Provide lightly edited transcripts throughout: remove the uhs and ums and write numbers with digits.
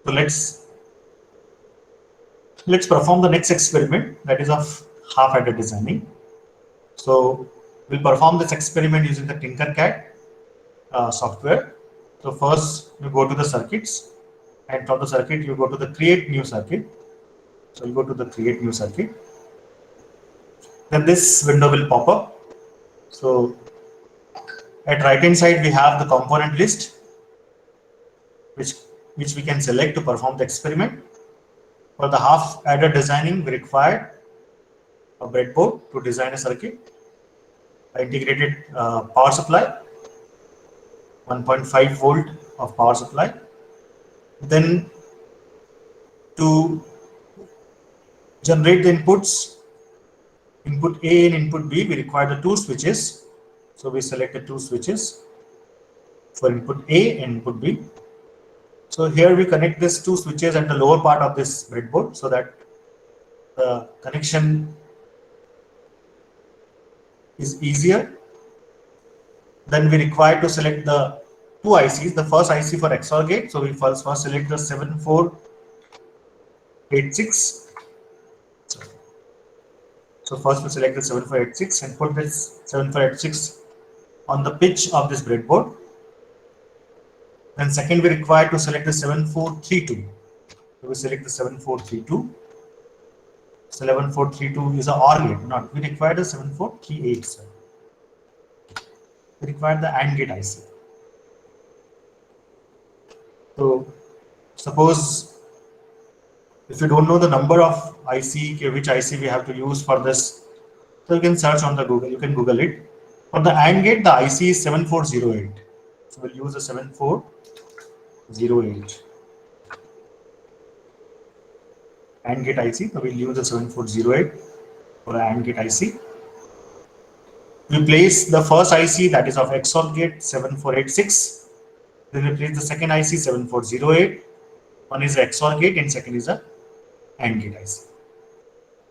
So let's perform the next experiment, that is of half adder designing. So we'll perform this experiment using the Tinkercad software. So first you go to the circuits, and from the circuit you go to the create new circuit. So you go to the create new circuit. Then this window will pop up. So at right hand side we have the component list, which we can select to perform the experiment. For the half adder designing, we required a breadboard to design a circuit, integrated power supply, 1.5 volt of power supply. Then to generate the inputs, input A and input B, we require the two switches. So we selected two switches for input A and input B. So here we connect these two switches at the lower part of this breadboard so that the connection is easier. Then we require to select the two ICs. The first IC for XOR gate. So we first select the 7486. So first we select the 7486 and put this 7486 on the pitch of this breadboard. Then second we require to select the 7432. So we select the 7432. 7432 is an OR gate. Not we require the 7438. Sir. We require the AND gate IC. So suppose if you don't know the number of IC, which IC we have to use for this, so you can search on the Google. You can Google it. For the AND gate, the IC is 7408. So we'll use the 7408. AND gate IC. So we'll use the 7408 for the AND gate IC. We place the first IC, that is of XOR gate, 7486. Then we place the second IC, 7408. One is the XOR gate and second is a AND gate IC.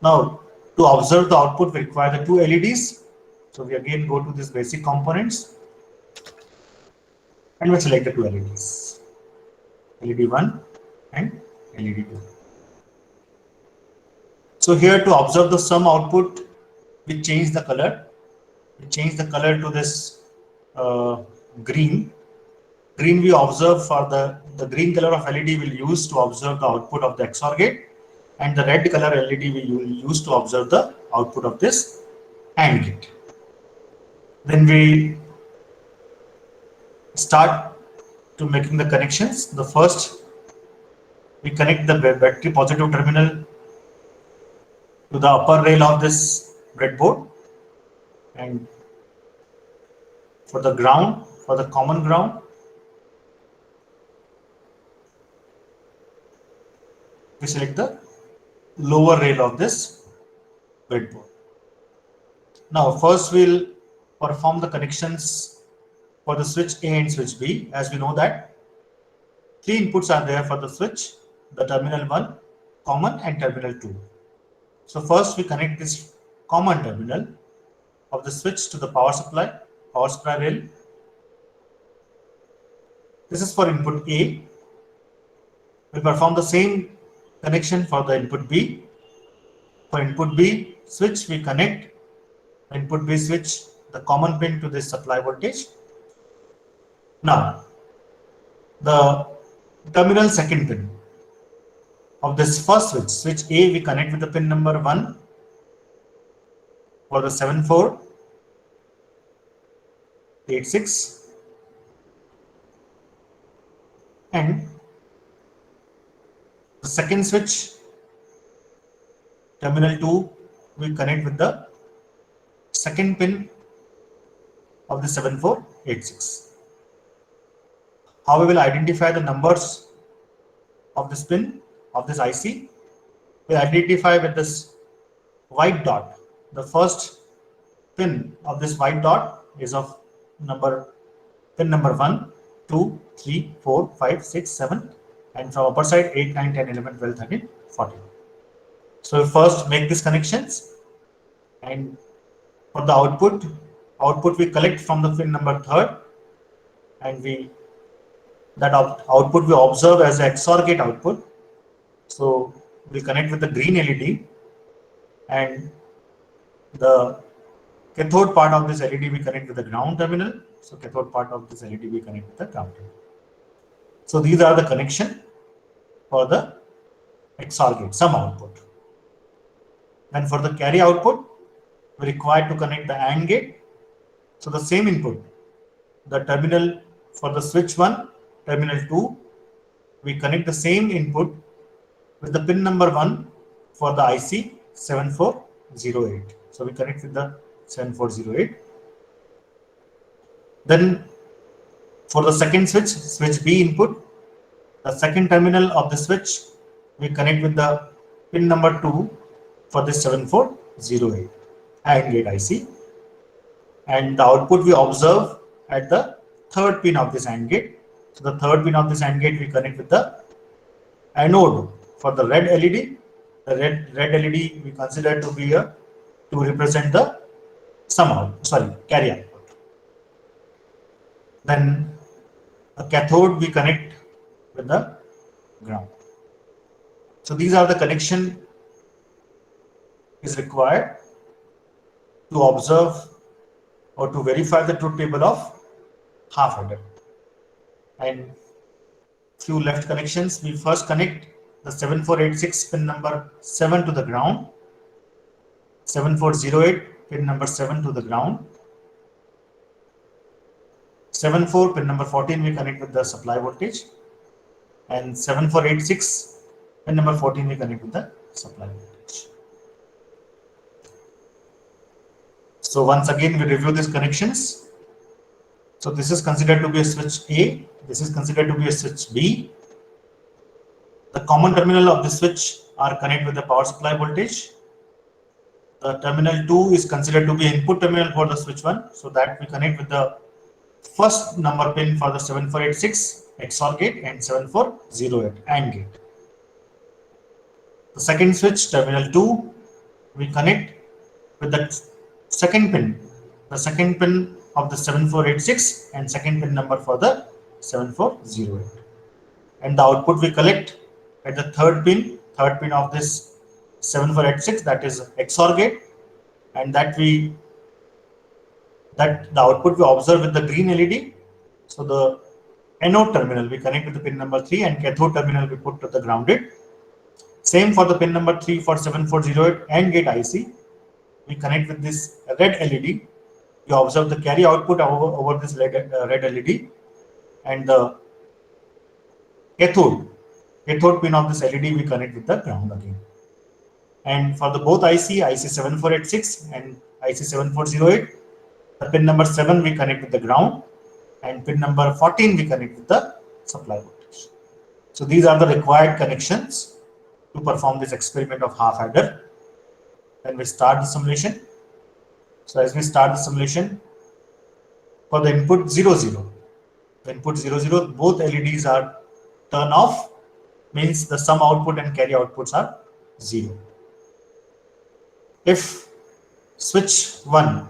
Now, to observe the output, we require the two LEDs. So we again go to these basic components and we select the two LEDs, LED 1 and LED 2. So here to observe the sum output, we change the color. We change the color to this green. Green we observe for the green color of LED will use to observe the output of the XOR gate, and the red color LED we will use to observe the output of this AND gate. Then we start to making the connections. The first we connect the battery positive terminal to the upper rail of this breadboard, and for the ground, for the common ground, we select the lower rail of this breadboard. Now first we'll perform the connections for the switch A and switch B. As we know that three inputs are there for the switch, the terminal 1, common and terminal 2. So first we connect this common terminal of the switch to the power supply rail. This is for input A. We perform the same connection for the input B. For input B switch, we connect input B switch, the common pin, to this supply voltage. Now, the terminal second pin of this first switch, switch A, we connect with the pin number 1 for the 7486, and the second switch, terminal 2, we connect with the second pin of the 7486. How we will identify the numbers of this pin of this IC? We identify with this white dot. The first pin of this white dot is of pin number 1, 2, 3, 4, 5, 6, 7, and from upper side 8, 9, 10, 11, 12, 13, 14. So we first make these connections, and for the output we collect from the pin number 3rd, and we that output we observe as a XOR gate output. So we connect with the green LED, and the cathode part of this LED we connect with the ground terminal. So cathode part of this LED we connect with the ground terminal. So these are the connection for the XOR gate, some output. Then for the carry output, we require to connect the AND gate. So the same input, the terminal for the switch 1, terminal 2, we connect the same input with the pin number 1 for the IC 7408. So we connect with the 7408. Then for the second switch, switch B input, the second terminal of the switch, we connect with the pin number 2 for this 7408 AND gate IC. And the output we observe at the third pin of this AND gate. So the third pin of this AND gate we connect with the anode for the red LED. The red LED we consider to be to represent the carry output. Then a cathode we connect with the ground. So these are the connection is required to observe or to verify the truth table of half adder. And few left connections, we first connect the 7486 pin number 7 to the ground, 7408 pin number 7 to the ground, 74 pin number 14 we connect with the supply voltage, and 7486 pin number 14 we connect with the supply voltage. So once again we review these connections. So this is considered to be a switch A, this is considered to be a switch B. The common terminal of the switch are connected with the power supply voltage. The terminal 2 is considered to be input terminal for the switch 1, so that we connect with the first number pin for the 7486 XOR gate and 7408 AND gate. The second switch, terminal 2, we connect with the second pin, the second pin of the 7486 and second pin number for the 7408. And the output we collect at the third pin of this 7486, that is XOR gate, and that the output we observe with the green LED. So the anode terminal we connect with the pin number 3 and cathode terminal we put to the grounded. Same for the pin number 3 for 7408 AND gate IC. We connect with this red LED. You observe the carry output over this red LED, and the cathode pin of this LED we connect with the ground again. And for the both IC 7486 and IC 7408, the pin number 7 we connect with the ground, and pin number 14 we connect with the supply voltage. So these are the required connections to perform this experiment of half adder. Then we start the simulation. So as we start the simulation, for the input 00, the input 00, both LEDs are turned off, means the sum output and carry outputs are 0. If switch 1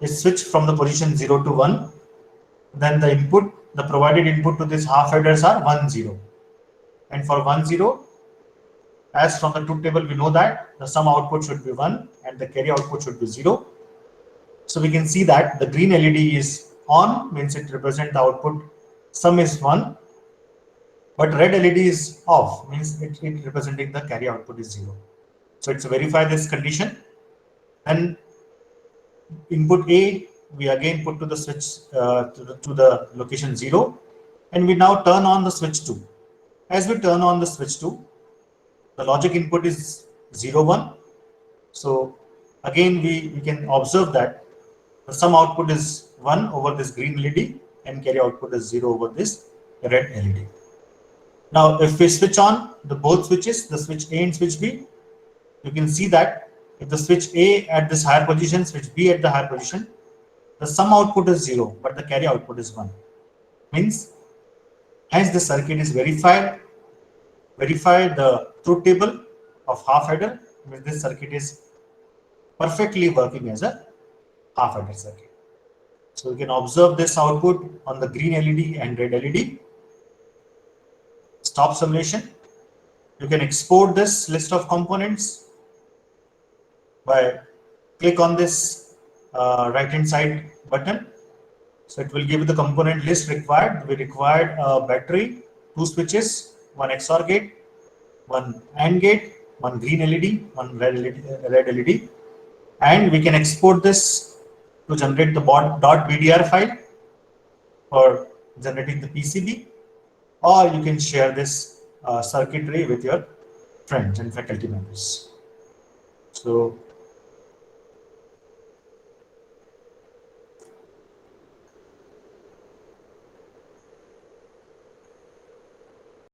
is switched from the position 0 to 1, then the provided input to this half adders are 1 0. And for 1 0, as from the truth table we know that the sum output should be 1 and the carry output should be 0. So we can see that the green LED is on, means it represents the output sum is 1, but red LED is off, means it representing the carry output is 0. So it's verify this condition, and input A we again put to the switch to the location 0, and we now turn on the switch 2. As we turn on the switch 2, the logic input is 0 1. So again we can observe that the sum output is 1 over this green LED and carry output is 0 over this red LED. Now if we switch on the both switches, the switch A and switch B, you can see that if the switch A at this higher position, switch B at the higher position, the sum output is 0 but the carry output is 1. Means hence the circuit is verify the truth table of half adder, means this circuit is perfectly working as a half adder circuit. So you can observe this output on the green LED and red LED. Stop simulation. You can export this list of components by click on this right hand side button. So it will give the component list required. We required a battery, 2 switches, 1 XOR gate, 1 AND gate, 1 green LED, 1 red LED, and we can export this to generate the .bdr file for generating the PCB, or you can share this circuitry with your friends and faculty members. So